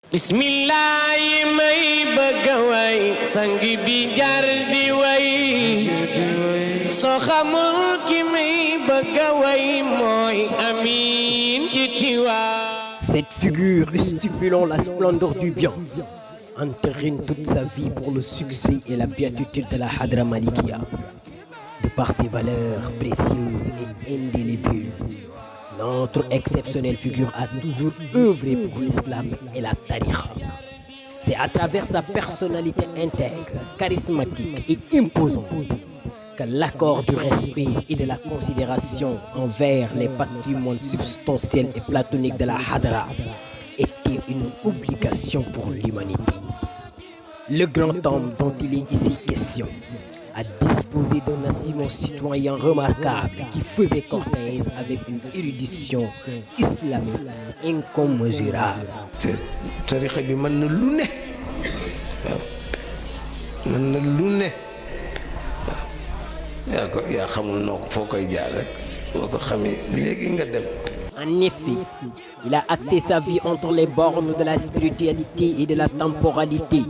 bismillahi may bëgg a way sang bi jar di way soo xamul ki may bëgg a way mooy Amin ci Tiwaawan. Cette figure stipulant la splendeur du bien entérine toute sa vie pour le succès et la béatitude de la Hadra Malikia. De par ses valeurs précieuses et indélébiles, notre exceptionnelle figure a toujours œuvré pour l'islam et la tariqa. C'est à travers sa personnalité intègre, charismatique et imposante que l'accord du respect et de la considération envers les patrimoines substantiels et platoniques de la Hadra était une obligation pour l'humanité. Le grand homme dont il est ici question a disposé d'un assimilation citoyen remarquable qui faisait cortège avec une érudition islamique incommensurable. tariqa bi mën na lu ne waaw mën na lu ne waaw yaa xamul noo ko foo koy jaar rek boo ko xamee léegi nga dem. En effet, il a axé sa vie entre les bornes de la spiritualité et de la temporalité.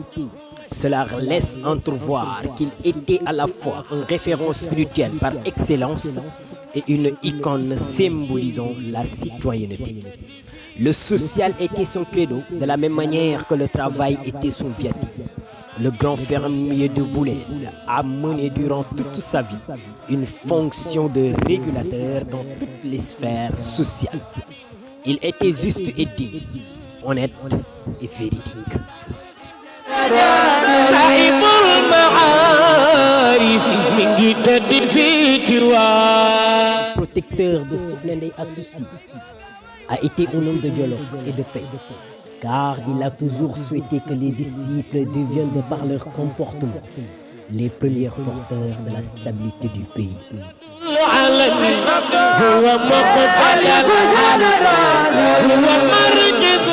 Cela laisse entrevoir qu'il était à la fois un référent spirituel par excellence et une icône symbolisant la citoyenneté. Le social était son credo, de la même manière que le travail était son viatique. Le grand fermier de Boulel a mené durant toute sa vie une fonction de régulateur dans toutes les sphères sociales. Il était juste et digne, honnête et véridique. Protecteur de Sokhna Ndeye Astou Sy a été un homme de dialogue et de paix, car il a toujours souhaité que les disciples deviennent de par leur comportement les premiers porteurs de la stabilité du pays.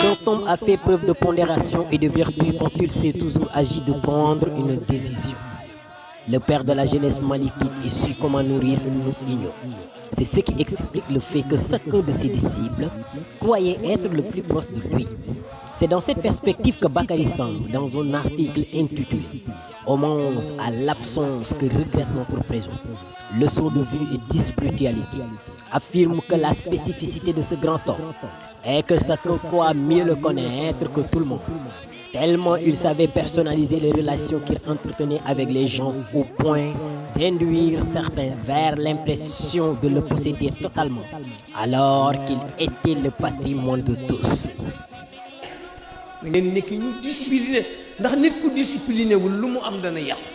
Cet homme a fait preuve de pondération et de vertu quand il s'est toujours agi de prendre une décision. Le père de la jeunesse malikite est su comment nourrir une union. C'est ce qui explique le fait que chacun de ses disciples croyait être le plus proche de lui. C'est dans cette perspective que Bakary Samb, dans un article intitulé « Hommage à l'absence que regrette notre présent, leçon de vue et de spiritualité », affirme que la spécificité de ce grand homme est que chacun croit mieux le connaître que tout le monde, tellement il savait personnaliser les relations qu'il entretenait avec les gens au point d'induire certains vers l'impression de le posséder totalement, alors qu'il était le patrimoine de tous. ngeen nekk ñu discipliné ndax nit ku discipliné wul lu mu am dana yàqu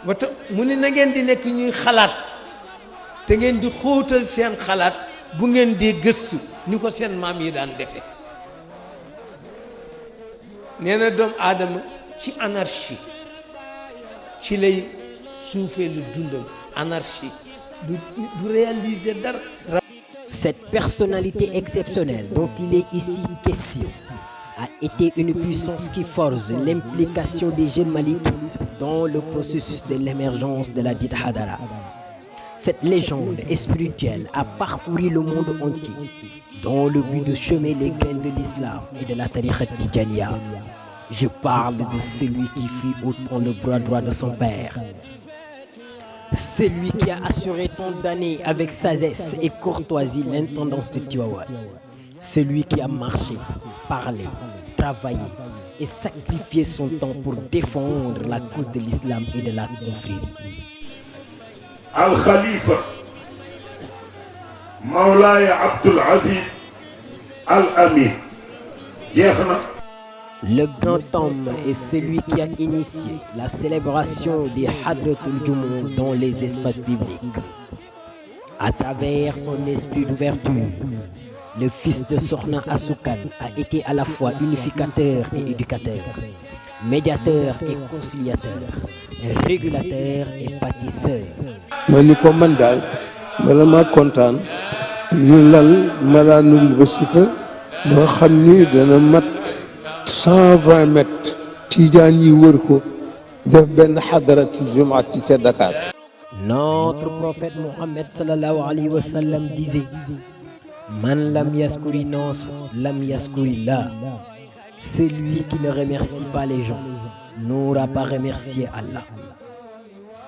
wata mu ne na ngeen di nekk ñuy xalaat te ngeen di xóotal seen xalaat bu ngeen dee gëstu ni ko seen maam yi daan defe nee na doomu aadama ci anarchie ci lay suufee lu dundam anarchie du réaliser dara. Cette personnalité exceptionnelle dont il est ici question a été une puissance qui forge l'implication des jeunes malikites dans le processus de l'émergence de la dite Hadara. Cette légende spirituelle a parcouru le monde entier dans le but de semer les graines de l'islam et de la tariqa Tidjaniya. Je parle de celui qui fit autant le bras droit de son père. Celui qui a assuré tant d'années avec sagesse et courtoisie l'intendance de Tivaouane. Celui qui a marché, parlé, travaillé et sacrifié son temps pour défendre la cause de l'islam et de la confrérie. Al-Khalifa Mawlaya Abdul Aziz Al-Amin. Le grand homme est celui qui a initié la célébration des Hadratul Jumu dans les espaces publics. À travers son esprit d'ouverture, le fils de Sokhna Astou Kane a été à la fois unificateur et éducateur, médiateur et conciliateur, régulateur et bâtisseur. ma ni ko man daal bala ma kontaan ñu lal malaanum wasifa boo xam ni dana mat 120 mètres tijaan yi wër ko def benn xadarati jumaati ca Dakar. Notre prophète Mohammed sallallahu alayhi wa sallam disait: Man lam yaskuri nas lam yaskuri la. Celui qui ne remercie pas les gens n'aura pas remercié Allah.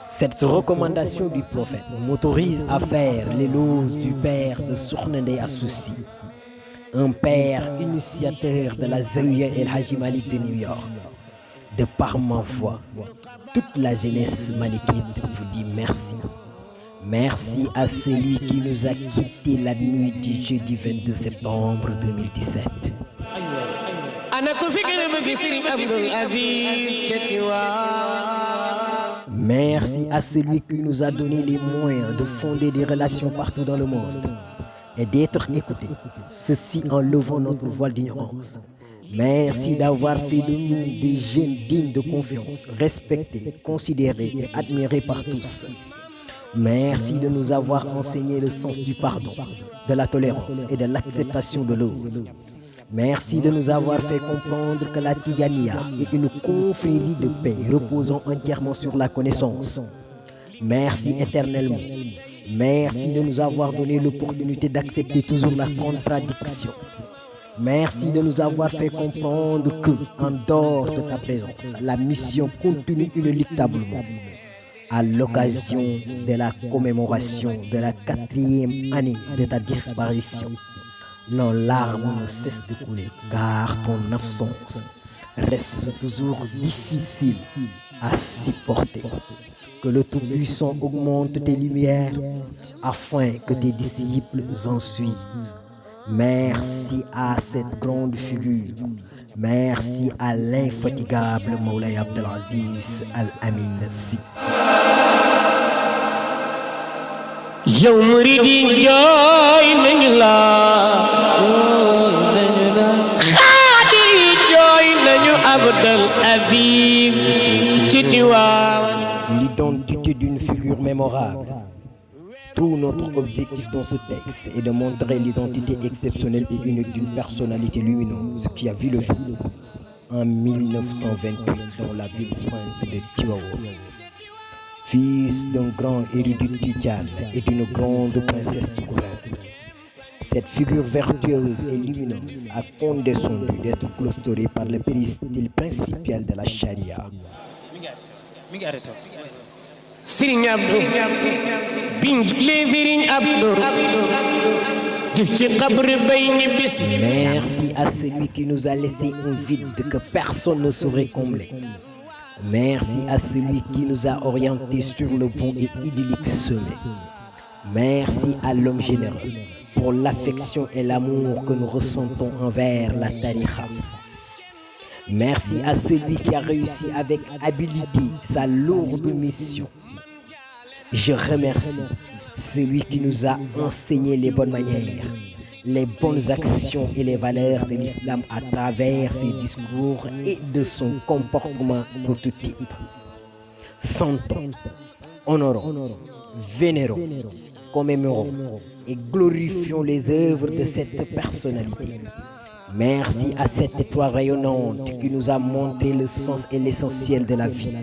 Cette recommandation du prophète m'autorise à faire l'éloge du père de Sokhna Ndeye Astou Sy, un père initiateur de la Zawiya El Hadji Malick de New York. De par ma voix, toute la jeunesse malikite vous dit merci. Merci à celui qui nous a quittés la nuit du jeudi 22 septembre 2017. Merci à celui qui nous a donné les moyens de fonder des relations partout dans le monde et d'être écoutés, ceci en levant notre voile d'ignorance. Merci d'avoir fait de nous des jeunes dignes de confiance, respectés, considérés et admirés par tous. Merci de nous avoir enseigné le sens du pardon, de la tolérance et de l'acceptation de l'autre. Merci de nous avoir fait comprendre que la Tidjaniya est une confrérie de paix reposant entièrement sur la connaissance. Merci éternellement. Merci de nous avoir donné l'opportunité d'accepter toujours la contradiction. Merci de nous avoir fait comprendre que, en dehors de ta présence, la mission continue inéluctablement. À l'occasion de la commémoration de la 4e année de ta disparition, nos larmes ne cessent de couler, car ton absence reste toujours difficile à supporter. Que le Tout-Puissant augmente tes lumières afin que tes disciples en suivent. Merci à cette grande figure. Merci à l'infatigable Moulay Abdel Aziz Al Amin Sy. yow muridi jooy nañu la xaadiri jooy nañu Abdel Aziz ci Tiwaawan. L'identité d'une figure mémorable. Tout notre objectif dans ce texte est de montrer l'identité exceptionnelle et unique d'une personnalité lumineuse qui a vu le jour en 1928 dans la ville sainte de Tivaouane. Fils d'un grand érudit tidjane et d'une grande princesse de couleur, cette figure vertueuse et lumineuse a condescendu d'être clausurée par le péristyle principal de la charia. Serigne Abdou biñ julee Serigne Abdou def ci xabru bay ñibbis. Merci à celui qui nous a laissé un vide que personne ne saurait combler. Merci à celui qui nous a orientés sur le bon et idyllique sommet. Merci à l'homme généreux pour l'affection et l'amour que nous ressentons envers la tariqa. Merci à celui qui a réussi avec habileté sa lourde mission. Je remercie celui qui nous a enseigné les bonnes manières, les bonnes actions et les valeurs de l'islam à travers ses discours et de son comportement prototype. Sentons, honorons, vénérons, commémorons et glorifions les œuvres de cette personnalité. Merci à cette étoile rayonnante qui nous a montré le sens et l'essentiel de la vie.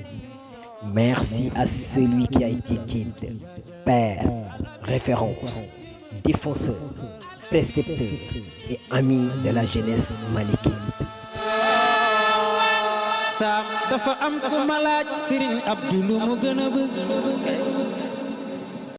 Merci à celui qui a été guide, père, référence, défenseur, précepteur et ami de la jeunesse malikite. Sam dafa am ku ma laaj Serigne Abdou lu mu gën a bëgg